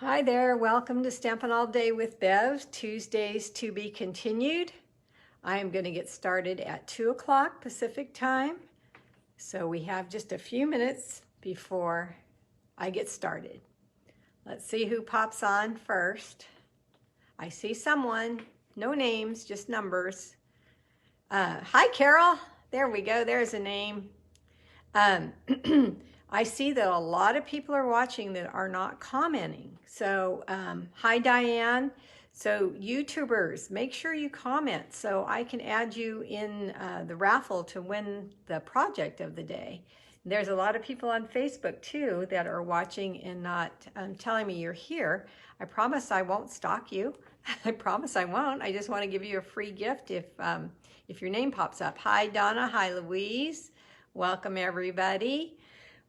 Hi there, welcome to Stampin' All Day with Bev, Tuesdays to be continued. I am going to get started at 2 o'clock Pacific time, so we have just a few minutes before I get started. Let's see who pops on first. I see someone, no names, just numbers. Hi Carol, there we go, there's a name. I see that a lot of people are watching that are not commenting. So, hi Diane. So YouTubers, make sure you comment so I can add you in the raffle to win the project of the day. There's a lot of people on Facebook too that are watching and not telling me you're here. I promise I won't stalk you. I promise I won't. I just want to give you a free gift if your name pops up. Hi Donna, hi Louise. Welcome everybody.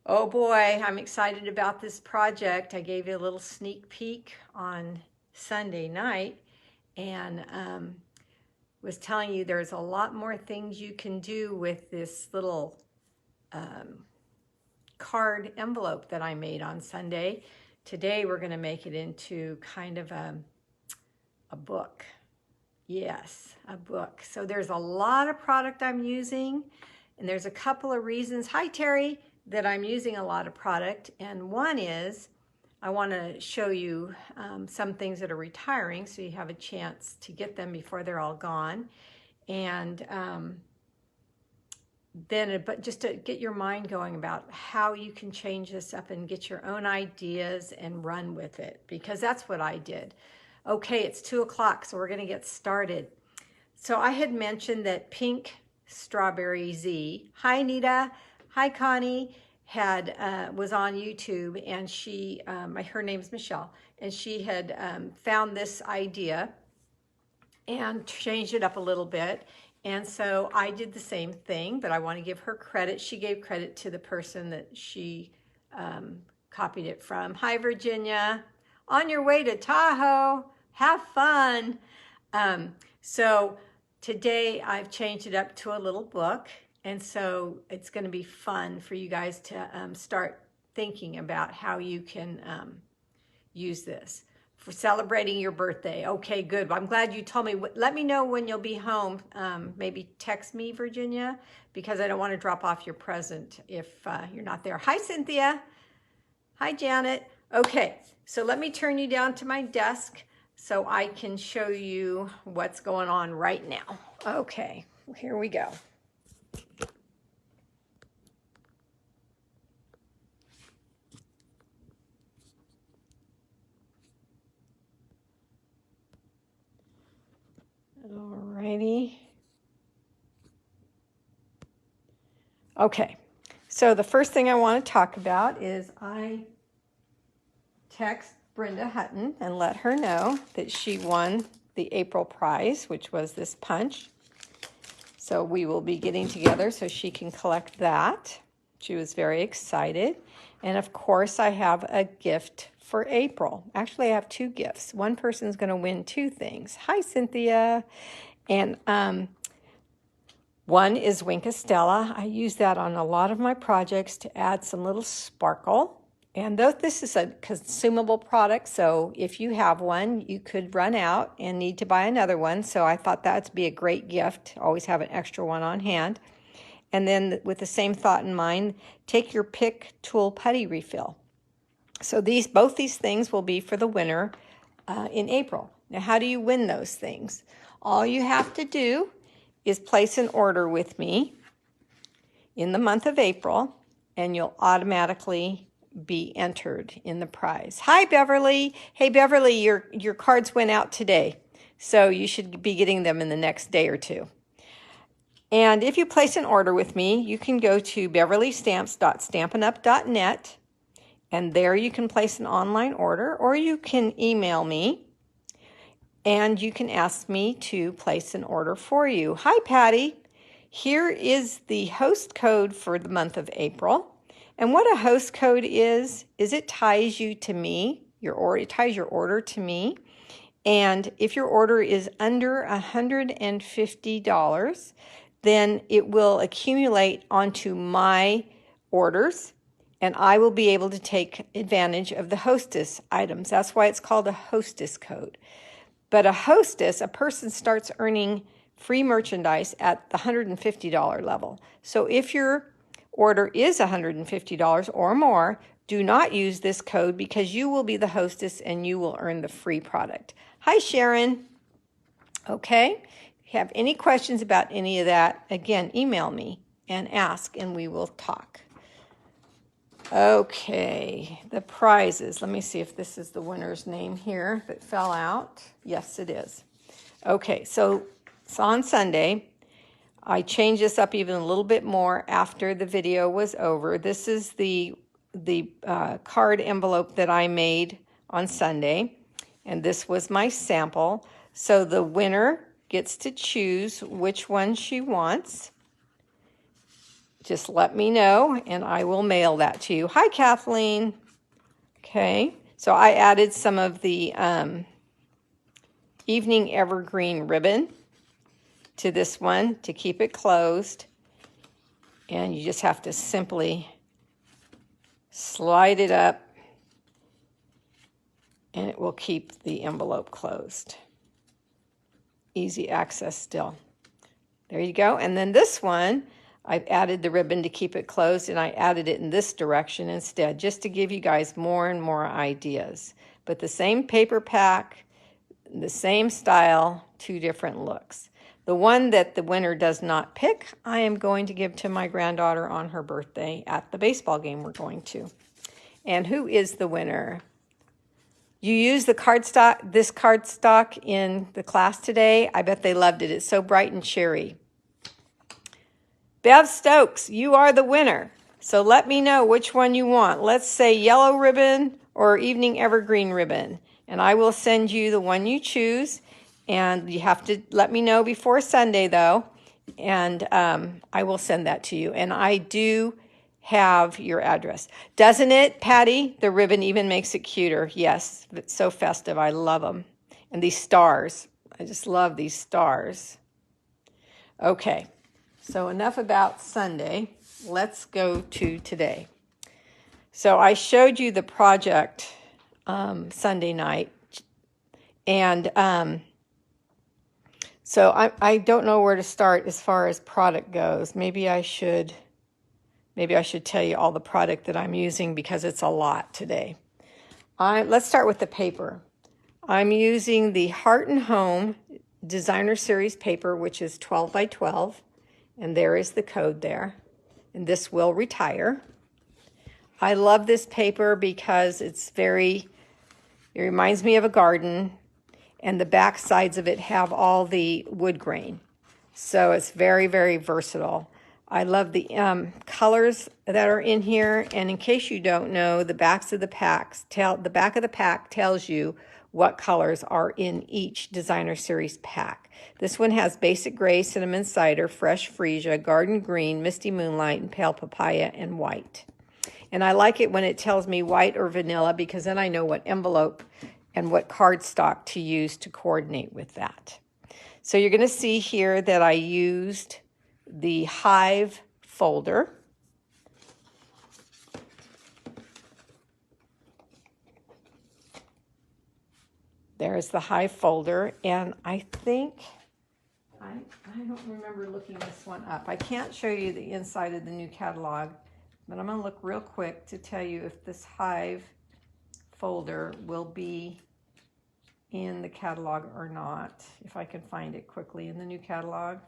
Oh boy, I'm excited about this project. I gave you a little sneak peek on Sunday night and was telling you there's a lot more things you can do with this little card envelope that I made on Sunday. Today we're going to make it into kind of a book. Yes, a book. So there's a lot of product I'm using, and there's a couple of reasons. Hi Terry, that I'm using a lot of product, and one is I want to show you some things that are retiring so you have a chance to get them before they're all gone, and but just to get your mind going about how you can change this up and get your own ideas and run with it, because that's what I did. Okay, it's 2 o'clock, so we're going to get started. So I had mentioned that Pink Strawberry Z, hi Nita, hi Connie, was on YouTube, and she, her name's Michelle, and she had found this idea and changed it up a little bit. And so I did the same thing, but I want to give her credit. She gave credit to the person that she copied it from. Hi Virginia, on your way to Tahoe, have fun. So today I've changed it up to a little book, and so it's going to be fun for you guys to start thinking about how you can use this for celebrating your birthday. Okay, good. I'm glad you told me. Let me know when you'll be home. Maybe text me, Virginia, because I don't want to drop off your present if you're not there. Hi, Cynthia. Hi, Janet. Okay, so let me turn you down to my desk so I can show you what's going on right now. Okay, here we go. Alrighty. Okay, so the first thing I want to talk about is I text Brenda Hutton and let her know that she won the April prize, which was this punch. So we will be getting together so she can collect that. She was very excited. And of course, I have a gift for April. Actually, I have two gifts. One person's going to win two things. Hi, Cynthia. And one is Wink Estella. I use that on a lot of my projects to add some little sparkle. And though this is a consumable product, so if you have one, you could run out and need to buy another one. So I thought that would be a great gift. Always have an extra one on hand. And then with the same thought in mind, take your pick tool putty refill. So both these things will be for the winner in April. Now, how do you win those things? All you have to do is place an order with me in the month of April, and you'll automatically be entered in the prize. Hi, Beverly. Hey, Beverly, your cards went out today, so you should be getting them in the next day or two. And if you place an order with me, you can go to beverlystamps.stampinup.net, and there you can place an online order, or you can email me, and you can ask me to place an order for you. Hi, Patty. Here is the host code for the month of April. And what a host code is it ties you to me, it ties your order to me. And if your order is under $150, then it will accumulate onto my orders, and I will be able to take advantage of the hostess items. That's why it's called a hostess code. But a hostess, a person starts earning free merchandise at the $150 level. So if your order is $150 or more, do not use this code because you will be the hostess and you will earn the free product. Hi, Sharon. Okay, if you have any questions about any of that, again, email me and ask and we will talk. Okay, the prizes. Let me see if this is the winner's name here that fell out. Yes, it is. Okay, so it's on Sunday. I changed this up even a little bit more after the video was over. This is the card envelope that I made on Sunday, and this was my sample. So the winner gets to choose which one she wants. Just let me know, and I will mail that to you. Hi, Kathleen. Okay, so I added some of the evening evergreen ribbon to this one to keep it closed. And you just have to simply slide it up, and it will keep the envelope closed. Easy access still. There you go. And then this one, I've added the ribbon to keep it closed, and I added it in this direction instead, just to give you guys more and more ideas. But the same paper pack, the same style, two different looks. The one that the winner does not pick, I am going to give to my granddaughter on her birthday at the baseball game we're going to. And who is the winner? You used the cardstock, this cardstock in the class today. I bet they loved it. It's so bright and cheery. Bev Stokes, you are the winner. So let me know which one you want. Let's say yellow ribbon or evening evergreen ribbon. And I will send you the one you choose. And you have to let me know before Sunday, though. And I will send that to you. And I do have your address. Doesn't it, Patty? The ribbon even makes it cuter. Yes, it's so festive. I love them. And these stars. I just love these stars. Okay, so enough about Sunday. Let's go to today. So I showed you the project Sunday night. And so I don't know where to start as far as product goes. Maybe I should tell you all the product that I'm using because it's a lot today. Let's start with the paper. I'm using the Heart and Home Designer Series paper, which is 12 by 12. And there is the code there. And this will retire. I love this paper because it reminds me of a garden. And the back sides of it have all the wood grain. So it's very, very versatile. I love the colors that are in here. And in case you don't know, the back of the pack tells you what colors are in each Designer Series pack. This one has Basic Gray, Cinnamon Cider, Fresh Freesia, Garden Green, Misty Moonlight, and Pale Papaya, and White. And I like it when it tells me white or vanilla because then I know what envelope and what cardstock to use to coordinate with that. So you're going to see here that I used the Hive folder. There's the Hive folder, and I think, I don't remember looking this one up. I can't show you the inside of the new catalog, but I'm going to look real quick to tell you if this Hive folder will be in the catalog or not, if I can find it quickly in the new catalog.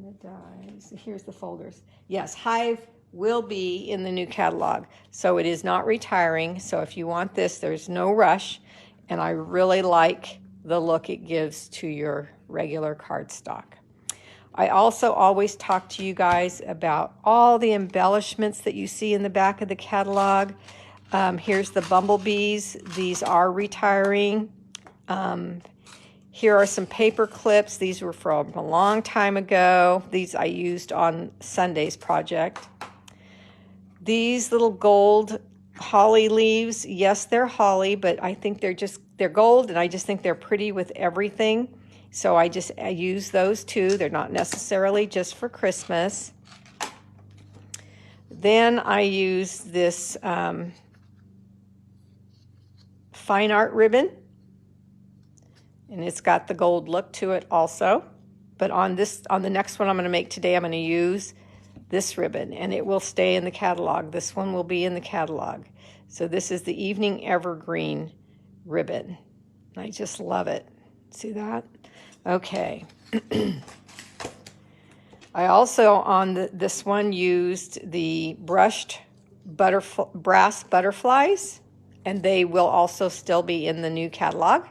The dies. Here's the folders. Yes, Hive will be in the new catalog. So it is not retiring. So if you want this, there's no rush. And I really like the look it gives to your regular cardstock. I also always talk to you guys about all the embellishments that you see in the back of the catalog. Here's the bumblebees. These are retiring. Here are some paper clips. These were from a long time ago. These I used on Sunday's project. These little gold holly leaves. Yes, they're holly, but I think they're gold, and I just think they're pretty with everything. So I use those two. They're not necessarily just for Christmas. Then I use this fine art ribbon, and it's got the gold look to it also. But on the next one I'm going to make today, I'm going to use this ribbon, and it will stay in the catalog. This one will be in the catalog. So this is the Evening Evergreen ribbon. I just love it. See that? Okay. I also, on this one, used the brushed brass butterflies, and they will also still be in the new catalog.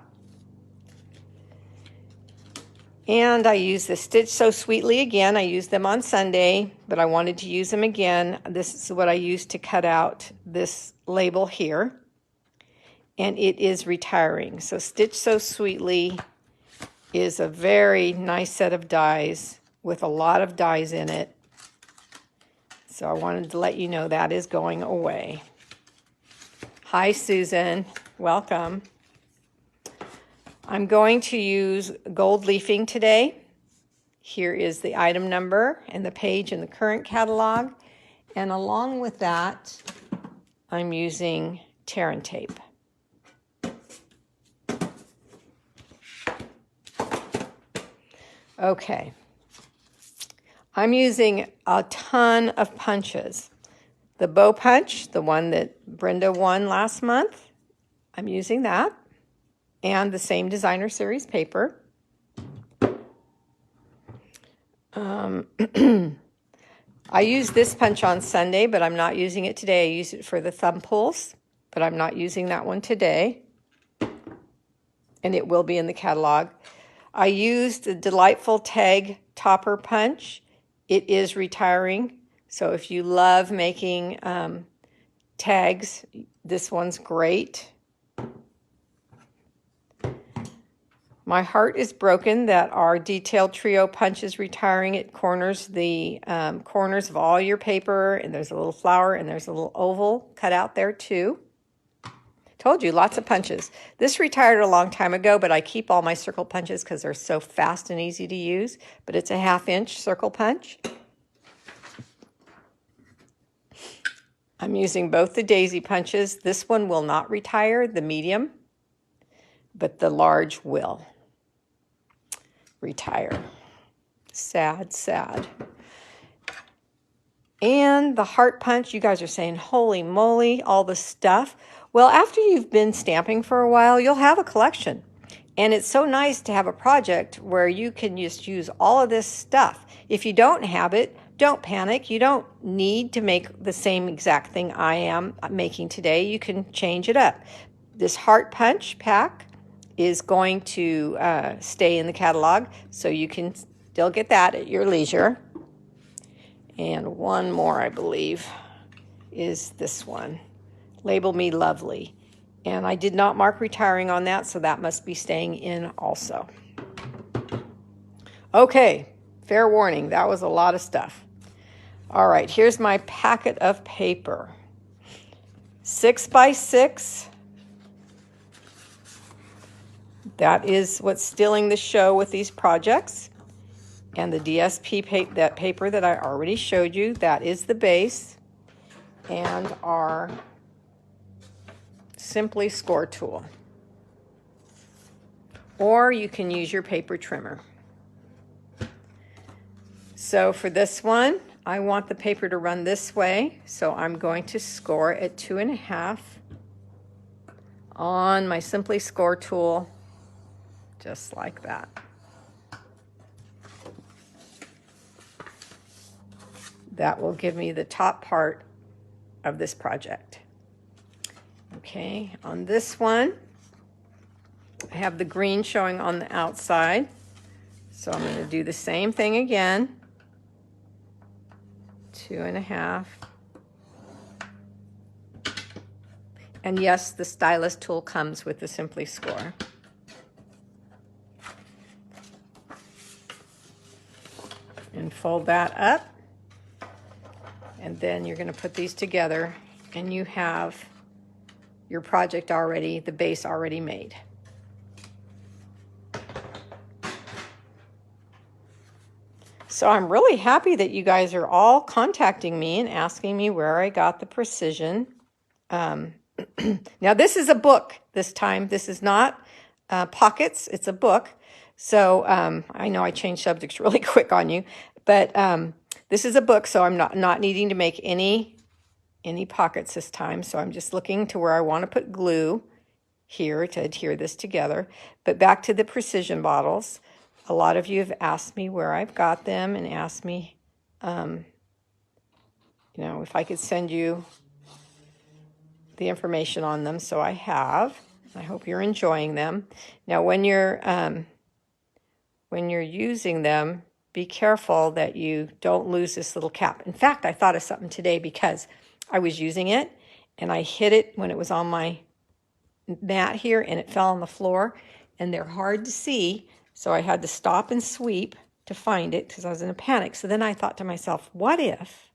And I use the Stitch So Sweetly again. I used them on Sunday, but I wanted to use them again. This is what I used to cut out this label here. And it is retiring. So Stitch So Sweetly is a very nice set of dies with a lot of dies in it. So I wanted to let you know that is going away. Hi, Susan. Welcome. I'm going to use gold leafing today. Here is the item number and the page in the current catalog. And along with that, I'm using tear and tape. Okay. I'm using a ton of punches. The bow punch, the one that Brenda won last month, I'm using that. And the same Designer Series paper. I used this punch on Sunday, but I'm not using it today. I use it for the thumb pulls, but I'm not using that one today. And it will be in the catalog. I used the Delightful Tag Topper Punch. It is retiring. So if you love making tags, this one's great. My heart is broken that our Detailed Trio punch is retiring. It corners the corners of all your paper, and there's a little flower and there's a little oval cut out there too. Told you, lots of punches. This retired a long time ago, but I keep all my circle punches because they're so fast and easy to use. But it's a 1/2-inch circle punch. I'm using both the daisy punches. This one will not retire, the medium, but the large will retire. Sad, sad. And the heart punch, you guys are saying, holy moly, all the stuff. Well, after you've been stamping for a while, you'll have a collection. And it's so nice to have a project where you can just use all of this stuff. If you don't have it, don't panic. You don't need to make the same exact thing I am making today. You can change it up. This heart punch pack is going to stay in the catalog, so you can still get that at your leisure. And one more, I believe, is this one. Label Me Lovely. And I did not mark retiring on that, so that must be staying in also. Okay, fair warning, that was a lot of stuff. All right, here's my packet of paper. 6x6. That is what's stealing the show with these projects. And the DSP that paper that I already showed you, that is the base. And our Simply Score tool. Or you can use your paper trimmer. So for this one, I want the paper to run this way, so I'm going to score at 2.5 on my Simply Score tool, just like that. That will give me the top part of this project. Okay, on this one, I have the green showing on the outside, so I'm going to do the same thing again. 2.5. And yes, the stylus tool comes with the Simply Score. And fold that up. And then you're going to put these together, and you have your project already, the base already made. So I'm really happy that you guys are all contacting me and asking me where I got the precision. Now this is a book this time. This is not pockets. It's a book. So I know I changed subjects really quick on you, but this is a book, so I'm not needing to make any pockets this time. So I'm just looking to where I want to put glue here to adhere this together. But back to the precision bottles. A lot of you have asked me where I've got them and asked me, if I could send you the information on them. So I have. I hope you're enjoying them. Now, when you're using them, be careful that you don't lose this little cap. In fact, I thought of something today because I was using it and I hit it when it was on my mat here and it fell on the floor, and they're hard to see, so I had to stop and sweep to find it because I was in a panic. So then I thought to myself, what if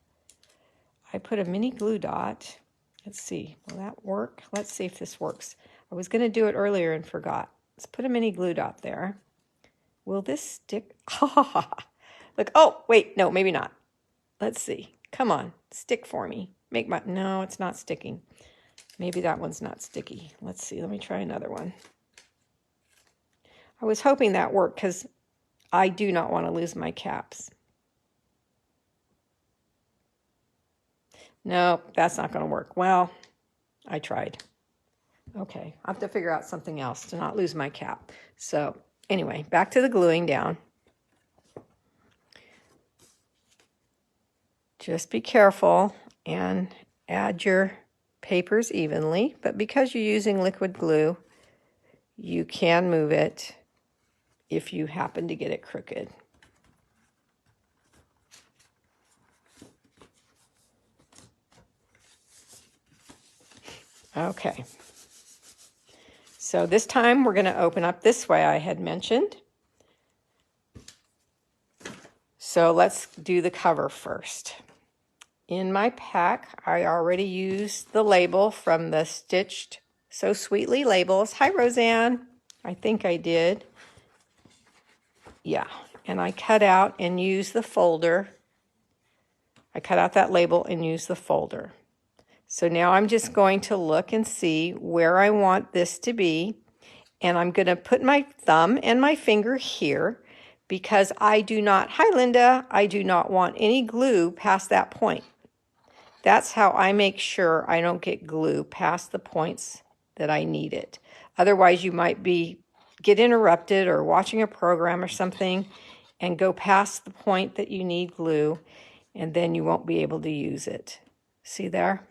I put a mini glue dot? Let's see, will that work? Let's see if this works. I was going to do it earlier and forgot. Let's put a mini glue dot there. Will this stick? Look, oh, wait, no, maybe not. Let's see. Come on, stick for me. No, it's not sticking. Maybe that one's not sticky. Let's see, let me try another one. I was hoping that worked because I do not want to lose my caps. No, that's not going to work. Well, I tried. Okay, I have to figure out something else to not lose my cap. So anyway, back to the gluing down. Just be careful and add your papers evenly, but because you're using liquid glue, you can move it if you happen to get it crooked. Okay. So this time we're going to open up this way I had mentioned. So let's do the cover first. In my pack, I already used the label from the Stitched So Sweetly labels. Hi, Roseanne. I think I did. Yeah, and I cut out and used the folder. I cut out that label and used the folder. So now I'm just going to look and see where I want this to be. And I'm going to put my thumb and my finger here because I do not, hi Linda, I do not want any glue past that point. That's how I make sure I don't get glue past the points that I need it. Otherwise, you might get interrupted or watching a program or something and go past the point that you need glue, and then you won't be able to use it. See there?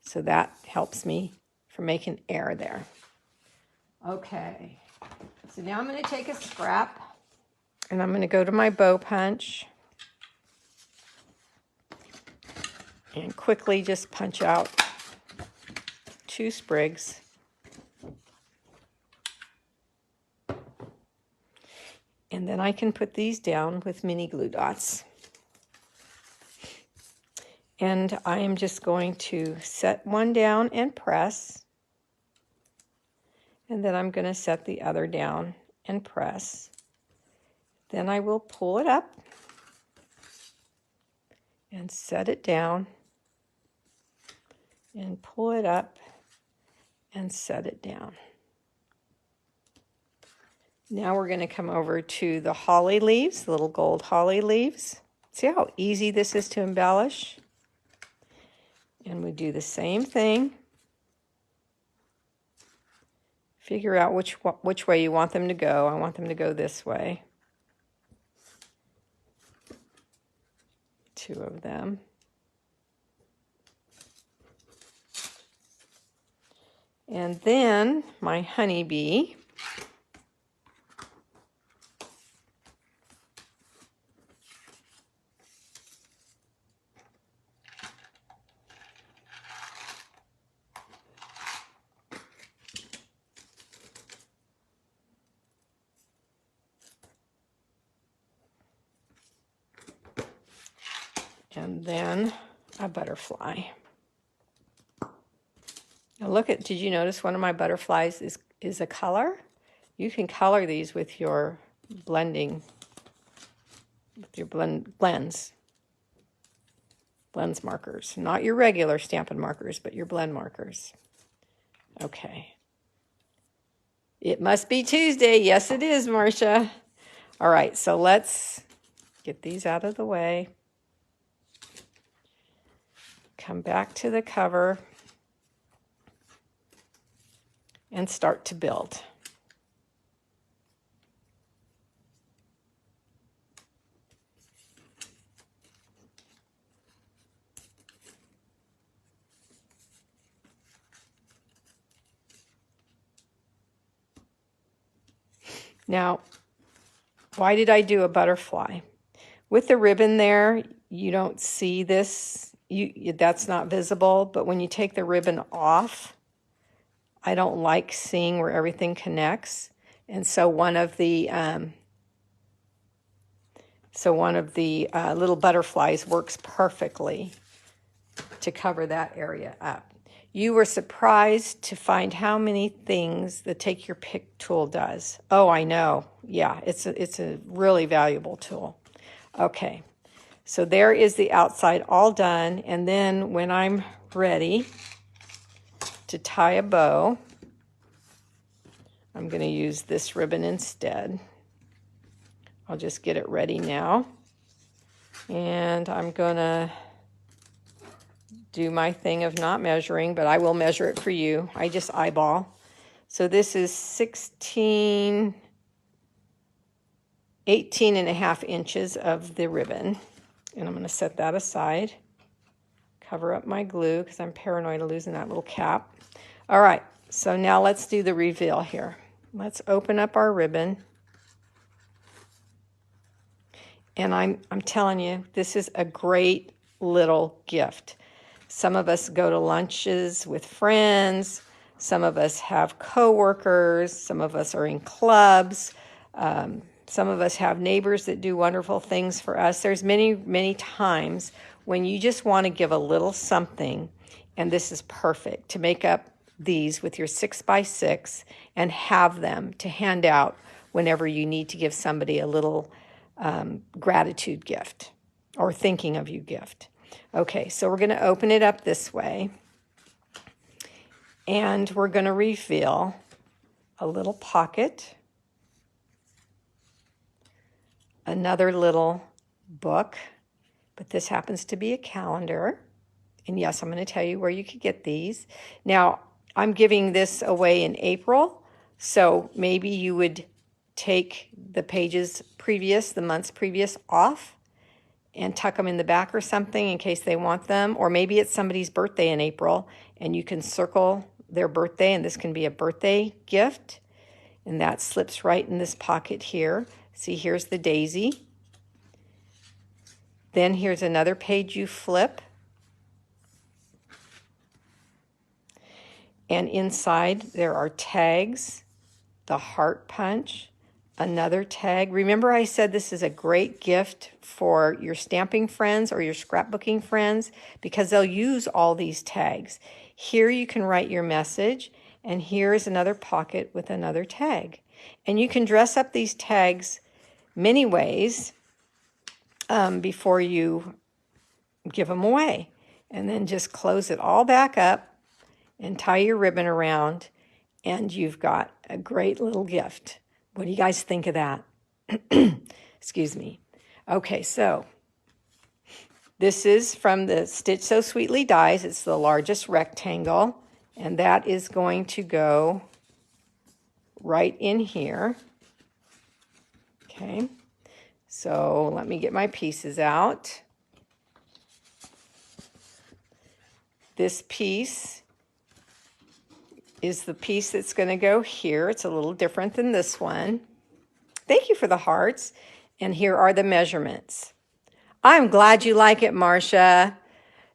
So that helps me from making air there. Okay, so now I'm going to take a scrap and I'm going to go to my bow punch and quickly just punch out 2 sprigs. And then I can put these down with mini glue dots. And I am just going to set one down and press. And then I'm going to set the other down and press. Then I will pull it up and set it down and pull it up and set it down. Now we're going to come over to the holly leaves, the little gold holly leaves. See how easy this is to embellish? And we do the same thing. Figure out which way you want them to go. I want them to go this way. 2 of them. And then my honeybee. And then a butterfly. Now look at, did you notice one of my butterflies is a color? You can color these with your blending with your blends markers. Not your regular Stampin' markers, but your blend markers. Okay. It must be Tuesday. Yes, it is, Marcia. All right, so let's get these out of the way. Come back to the cover and start to build. Now, why did I do a butterfly? With the ribbon there, you don't see this. That's not visible, but when you take the ribbon off, I don't like seeing where everything connects. And so one of the little butterflies works perfectly to cover that area up. You were surprised to find how many things the Take Your Pick tool does. Oh, I know. Yeah, it's a really valuable tool. Okay, so there is the outside all done. And then when I'm ready to tie a bow, I'm going to use this ribbon instead. I'll just get it ready now. And I'm going to do my thing of not measuring, but I will measure it for you. I just eyeball. So this is 18 and a half inches of the ribbon. And I'm going to set that aside. Cover up my glue because I'm paranoid of losing that little cap. All right, so now let's do the reveal here. Let's open up our ribbon. And I'm telling you, this is a great little gift. Some of us go to lunches with friends. Some of us have coworkers. Some of us are in clubs. Some of us have neighbors that do wonderful things for us. There's many, many times when you just want to give a little something, and this is perfect to make up these with your 6x6 and have them to hand out whenever you need to give somebody a little gratitude gift or thinking of you gift. Okay, so we're going to open it up this way, and we're going to reveal a little pocket, another little book, but this happens to be a calendar. And yes, I'm going to tell you where you could get these. Now, I'm giving this away in April, so maybe you would take the pages previous, the months previous off and tuck them in the back or something in case they want them. Or maybe it's somebody's birthday in April and you can circle their birthday, and this can be a birthday gift. And that slips right in this pocket here. See, here's the daisy. Then here's another page you flip. And inside there are tags, the heart punch, another tag. Remember I said this is a great gift for your stamping friends or your scrapbooking friends because they'll use all these tags. Here you can write your message, and here is another pocket with another tag. And you can dress up these tags many ways before you give them away. And then just close it all back up and tie your ribbon around, and you've got a great little gift. What do you guys think of that? Excuse me. Okay, so this is from the Stitch So Sweetly Dies. It's the largest rectangle, and that is going to go right in here. Okay, so let me get my pieces out. This piece is the piece that's going to go here. It's a little different than this one. Thank you for the hearts. And here are the measurements. I'm glad you like it, Marcia.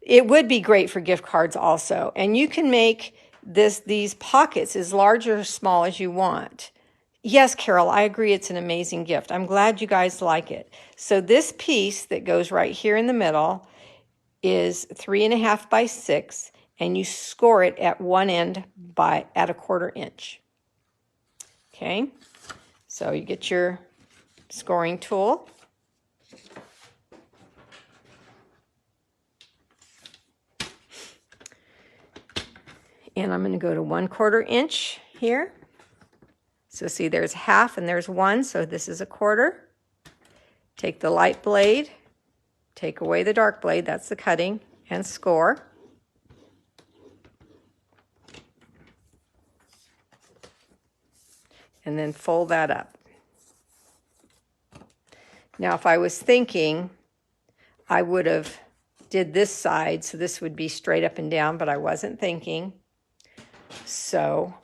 It would be great for gift cards also. And you can make these pockets as large or small as you want. Yes, Carol, I agree it's an amazing gift. I'm glad you guys like it. So this piece that goes right here in the middle is 3.5 by 6. And you score it at one end at 1/4 inch. Okay, so you get your scoring tool. And I'm going to go to 1/4 inch here. So see, there's half and there's 1, so this is 1/4. Take the light blade, take away the dark blade, that's the cutting, and score. And then fold that up. Now, if I was thinking, I would have did this side, so this would be straight up and down, but I wasn't thinking. So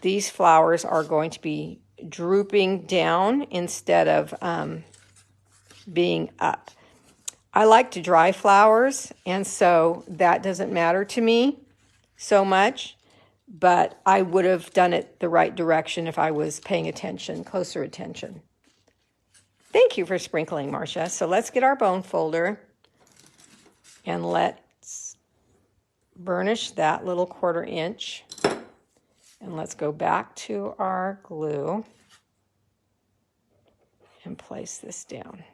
these flowers are going to be drooping down instead of being up. I like to dry flowers, and so that doesn't matter to me so much, but I would have done it the right direction if I was paying attention, closer attention. Thank you for sprinkling, Marcia. So let's get our bone folder and let's burnish that little 1/4 inch. And let's go back to our glue and place this down.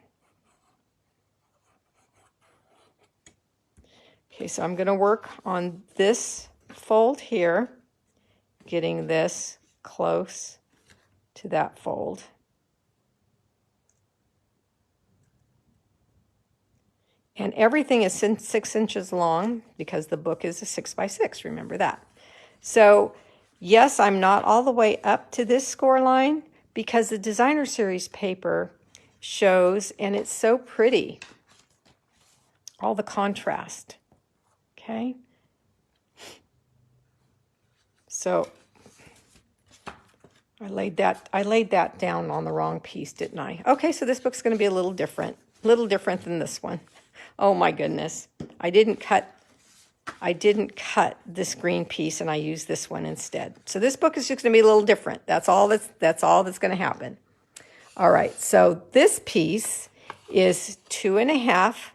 Okay, so I'm going to work on this fold here, getting this close to that fold. And everything is 6 inches long because the book is a 6 by 6, remember that. So yes, I'm not all the way up to this score line because the designer series paper shows, and it's so pretty, all the contrast. Okay. So I laid that down on the wrong piece, didn't I? Okay, so this book's going to be a little different than this one. Oh my goodness. I didn't cut this green piece, and I used this one instead. So this book is just going to be a little different. That's all that's going to happen. All right, so this piece is 2.5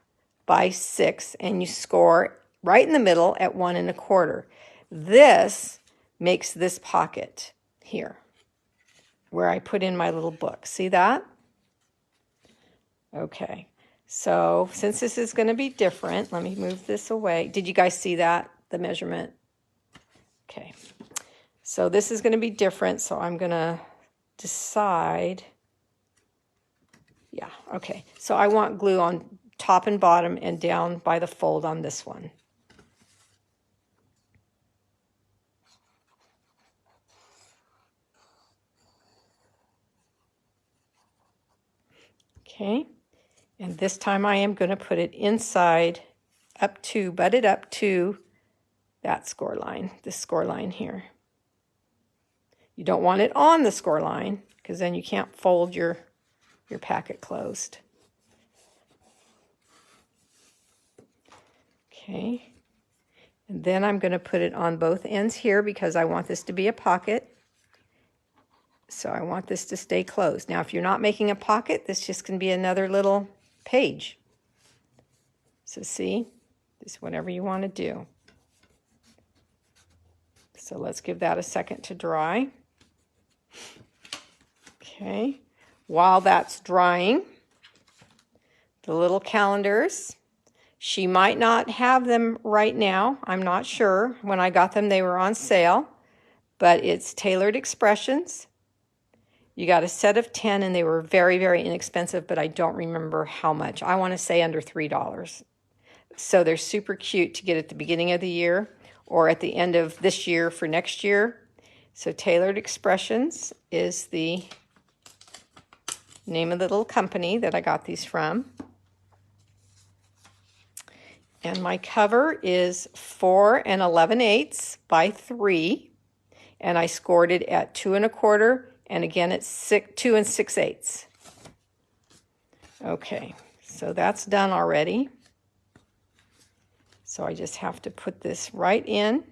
by 6, and you score right in the middle at 1 1/4. This makes this pocket here where I put in my little book. See that? Okay. So since this is going to be different, let me move this away. Did you guys see that, the measurement? Okay. So this is going to be different, so I'm going to decide. Yeah, okay. So I want glue on top and bottom and down by the fold on this one. Okay. And this time I am going to put it inside, butted up to that score line, this score line here. You don't want it on the score line because then you can't fold your packet closed. Okay. And then I'm going to put it on both ends here because I want this to be a pocket. So I want this to stay closed. Now, if you're not making a pocket, this just can be another little page. So see, just whatever you want to do. So let's give that a second to dry. Okay, while that's drying, the little calendars, she might not have them right now. I'm not sure. When I got them, they were on sale, but it's Tailored Expressions. You got a set of 10, and they were very, very inexpensive, but I don't remember how much. I want to say under $3. So they're super cute to get at the beginning of the year or at the end of this year for next year. So Tailored Expressions is the name of the little company that I got these from. And my cover is 4 11/8 by 3, and I scored it at 2 1/4. And again, it's 2 6/8. Okay, so that's done already. So I just have to put this right in.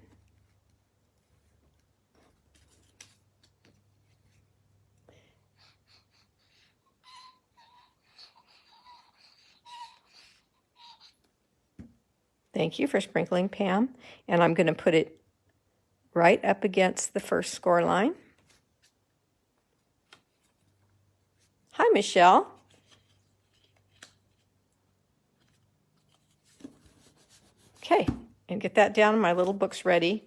Thank you for sprinkling, Pam. And I'm going to put it right up against the first score line. Hi, Michelle. Okay, and And get that down. My little book's ready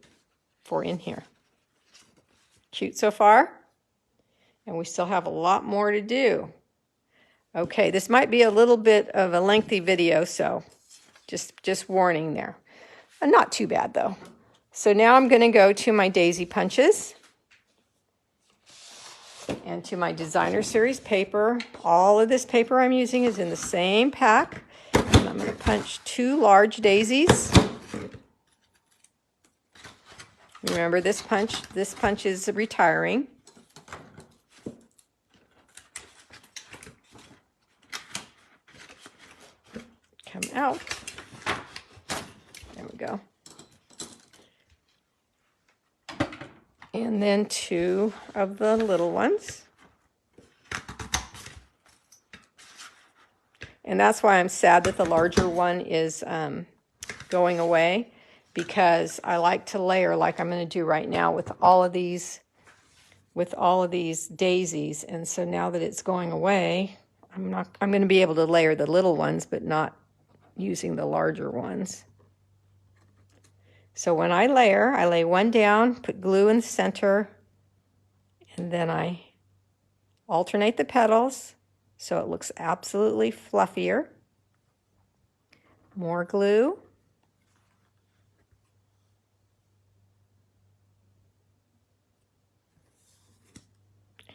for in here. Cute so far? And we still have a lot more to do. Okay, this might be a little bit of a lengthy video, so just warning there. Not too bad though. So now I'm going to go to my daisy punches and to my designer series paper. All of this paper I'm using is in the same pack. And I'm going to punch 2 large daisies. Remember, this punch is retiring. Come out. There we go. And then 2 of the little ones. And that's why I'm sad that the larger one is going away, because I like to layer like I'm going to do right now with all of these daisies. And so now that it's going away, I'm going to be able to layer the little ones, but not using the larger ones. So when I lay one down, put glue in the center, and then I alternate the petals so it looks absolutely fluffier. More glue.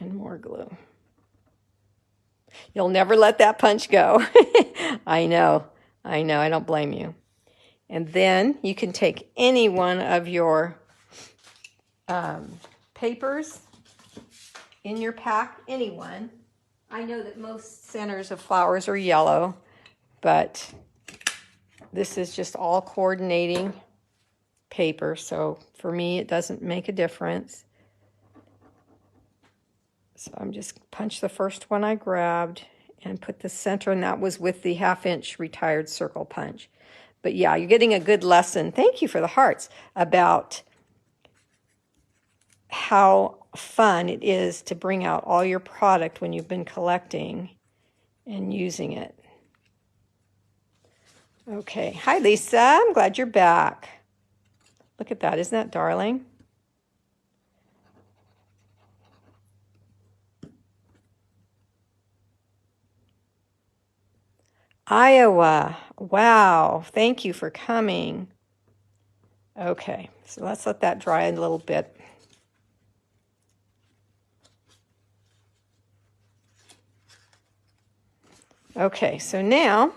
And more glue. You'll never let that punch go. I know, I don't blame you. And then you can take any one of your papers in your pack, any one. I know that most centers of flowers are yellow, but this is just all coordinating paper, so for me it doesn't make a difference. So I'm just punch the first one I grabbed and put the center, and that was with the 1/2 inch retired circle punch. But yeah, you're getting a good lesson. Thank you for the hearts, about how fun it is to bring out all your product when you've been collecting and using it. Okay, hi Lisa, I'm glad you're back. Look at that, isn't that darling? Iowa, wow, thank you for coming. Okay, so let's let that dry a little bit. Okay, so now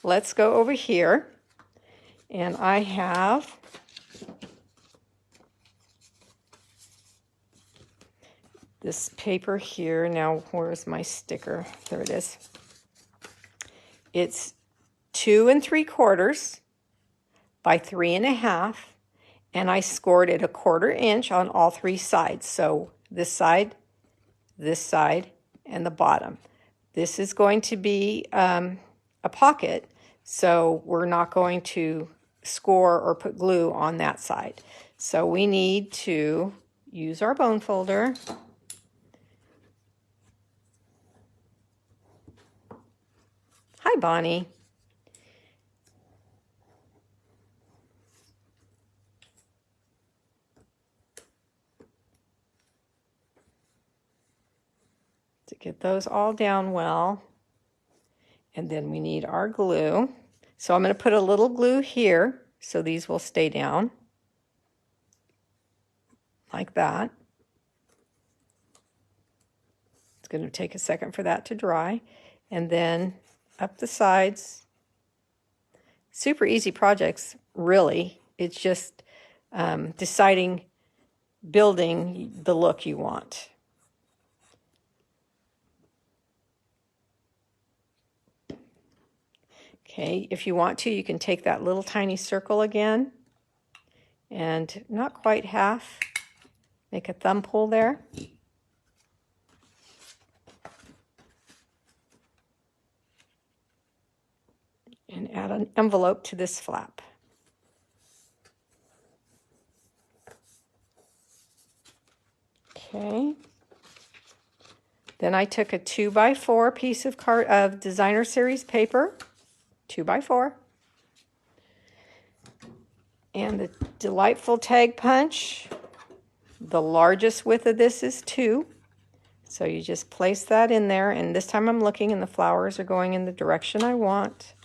let's go over here, and I have this paper here. Now, where's my sticker? There it is. It's 2 3/4 by 3 1/2, and I scored it 1/4 inch on all 3 sides. So this side, and the bottom. This is going to be a pocket, so we're not going to score or put glue on that side. So we need to use our bone folder. Hi, Bonnie. To get those all down well. And then we need our glue. So I'm going to put a little glue here so these will stay down. Like that. It's going to take a second for that to dry. And then up the sides. Super easy projects, really. It's just building the look you want. Okay, if you want to, you can take that little tiny circle again and not quite half, make a thumb pull there. And add an envelope to this flap. Okay. Then I took a 2x4 piece of designer series paper, 2x4, And the delightful tag punch, the largest width of this is 2. So you just place that in there, and this time I'm looking and the flowers are going in the direction I want.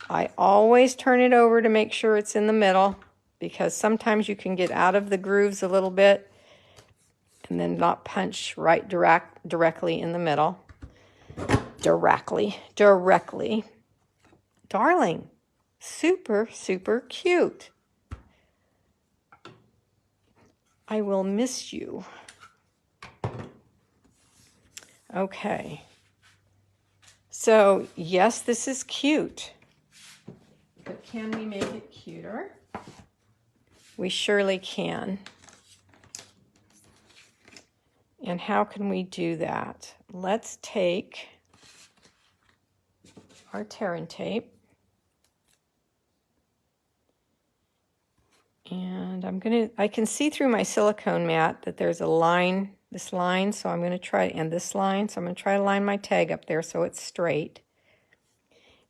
I always turn it over to make sure it's in the middle, because sometimes you can get out of the grooves a little bit and then not punch right directly in the middle. Directly. Darling, super, super cute. I will miss you. Okay. So, yes, this is cute. But can we make it cuter? We surely can. And how can we do that? Let's take our tear and tape. And I can see through my silicone mat that there's a line, this line, so I'm going to try, and this line, so I'm going to try to line my tag up there so it's straight.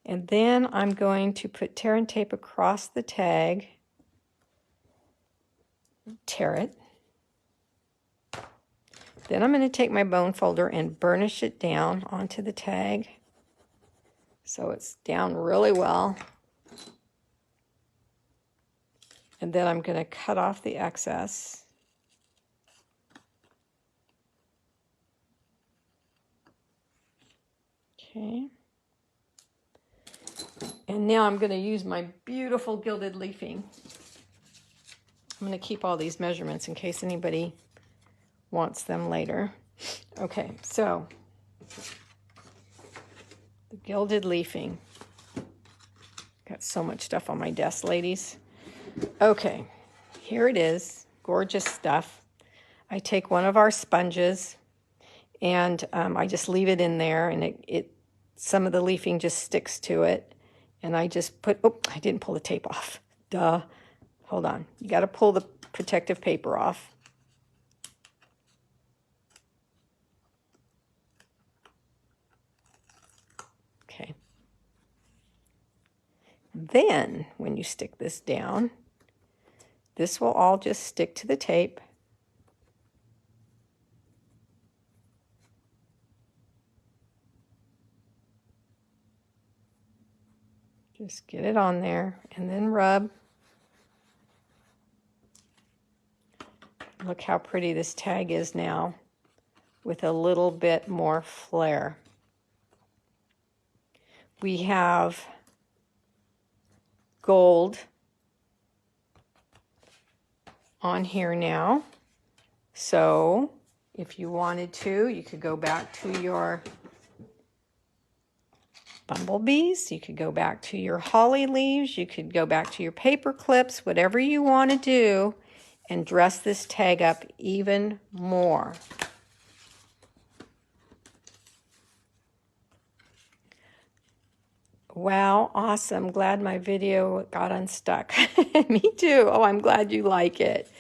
And then I'm going to put tear and tape across the tag, tear it. Then I'm going to take my bone folder and burnish it down onto the tag so it's down really well. And then I'm going to cut off the excess. Okay. And now I'm going to use my beautiful gilded leafing. I'm going to keep all these measurements in case anybody wants them later. Okay, so the gilded leafing. Got so much stuff on my desk, ladies. Okay, here it is. Gorgeous stuff. I take one of our sponges and I just leave it in there, and some of the leafing just sticks to it. And I just put, oh, I didn't pull the tape off. Duh. Hold on. You got to pull the protective paper off. Okay. Then, when you stick this down, this will all just stick to the tape. Just get it on there and then rub. Look how pretty this tag is now with a little bit more flair. We have gold on here now. So if you wanted to, you could go back to your bumblebees, you could go back to your holly leaves, you could go back to your paper clips, whatever you want to do, and dress this tag up even more. Wow, awesome. Glad my video got unstuck. Me too. Oh, I'm glad you like it.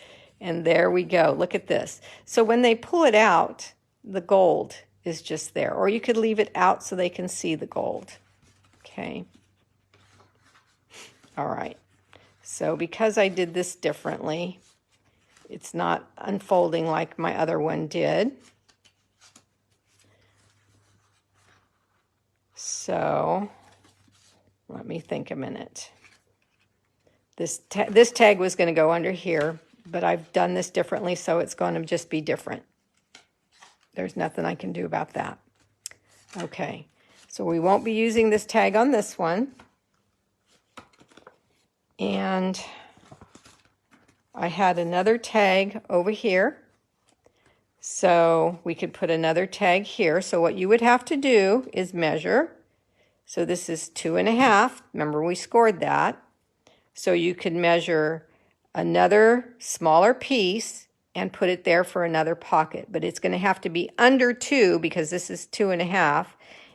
And there we go. Look at this. So when they pull it out, the gold is just there. Or you could leave it out so they can see the gold. Okay. All right. So because I did this differently, it's not unfolding like my other one did. So let me think a minute. This tag was going to go under here, but I've done this differently, so it's going to just be different. There's nothing I can do about that. Okay, so we won't be using this tag on this one. And I had another tag over here. So we could put another tag here. So what you would have to do is measure. So this is 2.5. Remember, we scored that. So you could measure another smaller piece and put it there for another pocket. But it's going to have to be under 2 because this is 2.5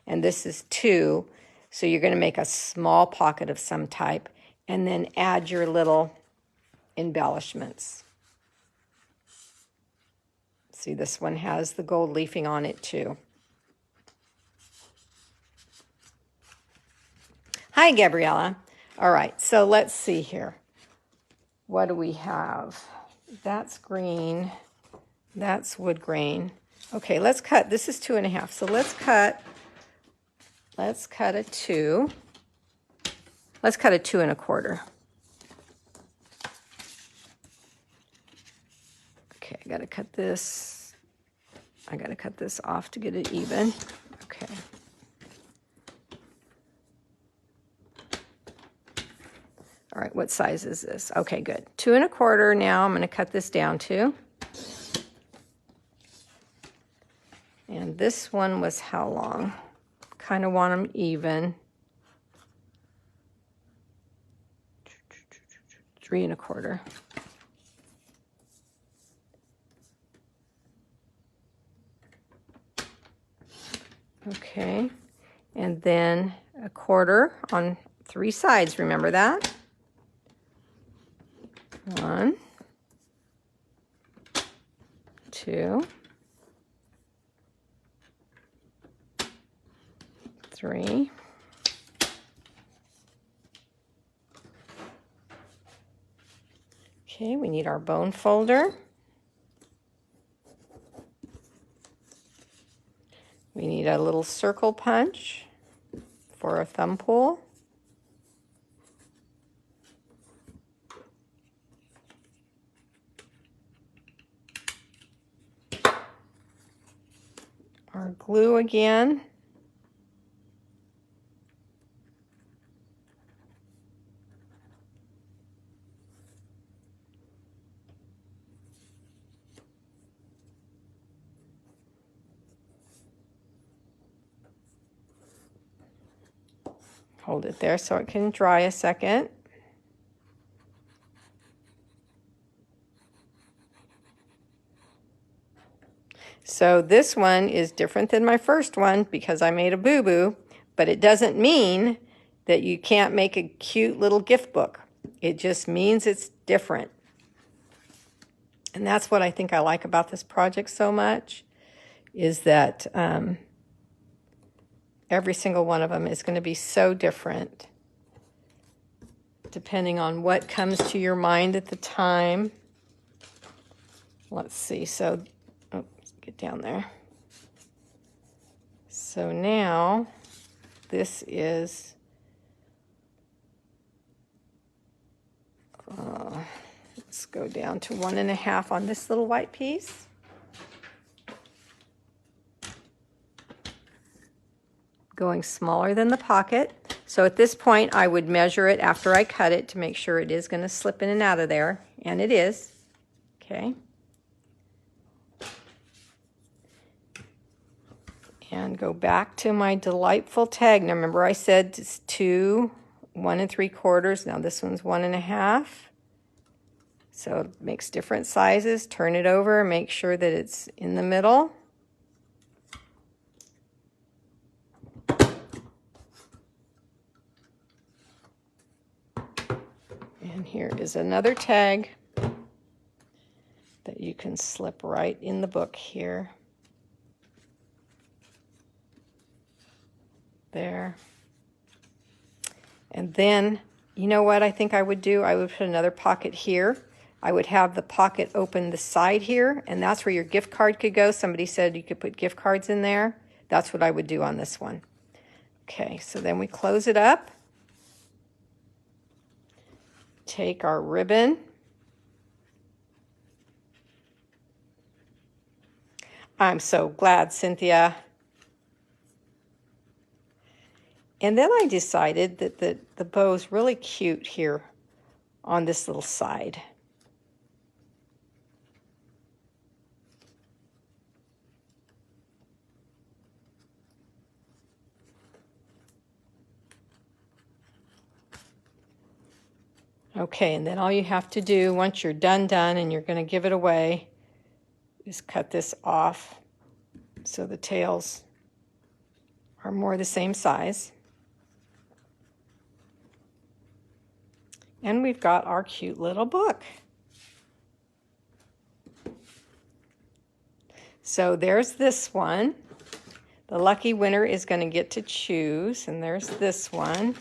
and this is 2. So you're going to make a small pocket of some type and then add your little embellishments. See, this one has the gold leafing on it too. Hi, Gabriella. All right, so let's see here. What do we have? That's green. That's wood grain. Okay, let's cut. This is 2.5. So let's cut a 2. Let's cut a 2 1/4. Okay, I gotta cut this. I gotta cut this off to get it even. Okay. All right, what size is this? Okay, good. 2 1/4 now. I'm gonna cut this down to. And this one was how long? Kind of want them even. 3 1/4. Okay, and then 1/4 on 3 sides, remember that? 1, 2, 3. Okay, we need our bone folder. We need a little circle punch for a thumb pull. Our glue again. Hold it there so it can dry a second. So this one is different than my first one because I made a boo-boo, but it doesn't mean that you can't make a cute little gift book. It just means it's different. And that's what I think I like about this project so much, is that every single one of them is going to be so different depending on what comes to your mind at the time. Let's see, so, oh, let's get down there. So now, this is, let's go down to 1 1/2 on this little white piece. Going smaller than the pocket. So at this point, I would measure it after I cut it to make sure it is going to slip in and out of there, and it is. Okay. And go back to my delightful tag. Now remember I said it's 2 1 3/4. Now this one's 1 1/2. So it makes different sizes. Turn it over, make sure that it's in the middle. And here is another tag that you can slip right in the book here. There. And then, you know what I think I would do? I would put another pocket here. I would have the pocket open the side here, and that's where your gift card could go. Somebody said you could put gift cards in there. That's what I would do on this one. Okay, so then we close it up. Take our ribbon. I'm so glad, Cynthia. And then I decided that the bow's really cute here on this little side. Okay, and then all you have to do once you're done and you're going to give it away is cut this off so the tails are more the same size. And we've got our cute little book. So there's this one. The lucky winner is going to get to choose, and there's this one.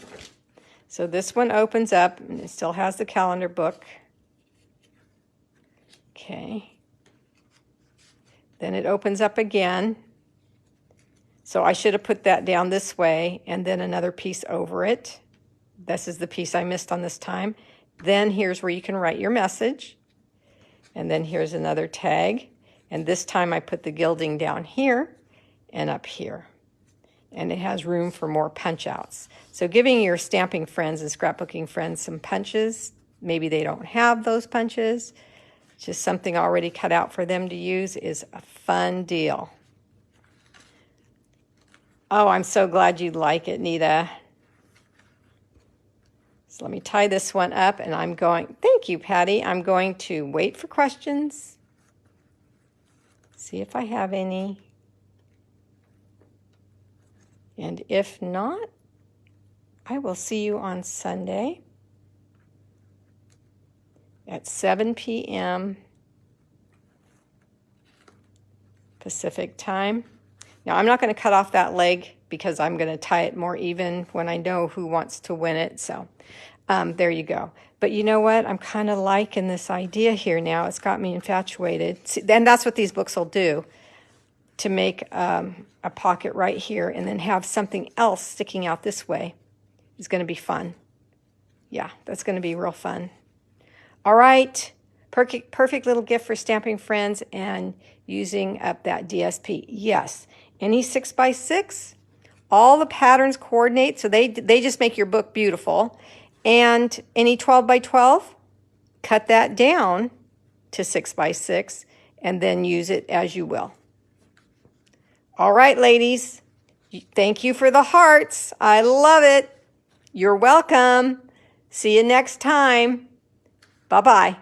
So this one opens up, and it still has the calendar book. Okay. Then it opens up again. So I should have put that down this way, and then another piece over it. This is the piece I missed on this time. Then here's where you can write your message. And then here's another tag. And this time I put the gilding down here and up here. And it has room for more punch outs. So giving your stamping friends and scrapbooking friends some punches, maybe they don't have those punches, just something already cut out for them to use, is a fun deal. Oh, I'm so glad you like it, Nita. So let me tie this one up, and I'm going, thank you, Patty. I'm going to wait for questions, see if I have any. And if not, I will see you on Sunday at 7 p.m. Pacific time. Now, I'm not going to cut off that leg because I'm going to tie it more even when I know who wants to win it. So there you go. But you know what? I'm kind of liking this idea here now. It's got me infatuated. See, and that's what these books will do, to make a pocket right here and then have something else sticking out this way. Is going to be fun. Yeah, that's going to be real fun. All right. Perfect little gift for stamping friends and using up that DSP. Yes. Any 6x6, all the patterns coordinate, so they just make your book beautiful. And any 12x12, cut that down to 6x6 and then use it as you will. All right, ladies, thank you for the hearts. I love it. You're welcome. See you next time. Bye-bye.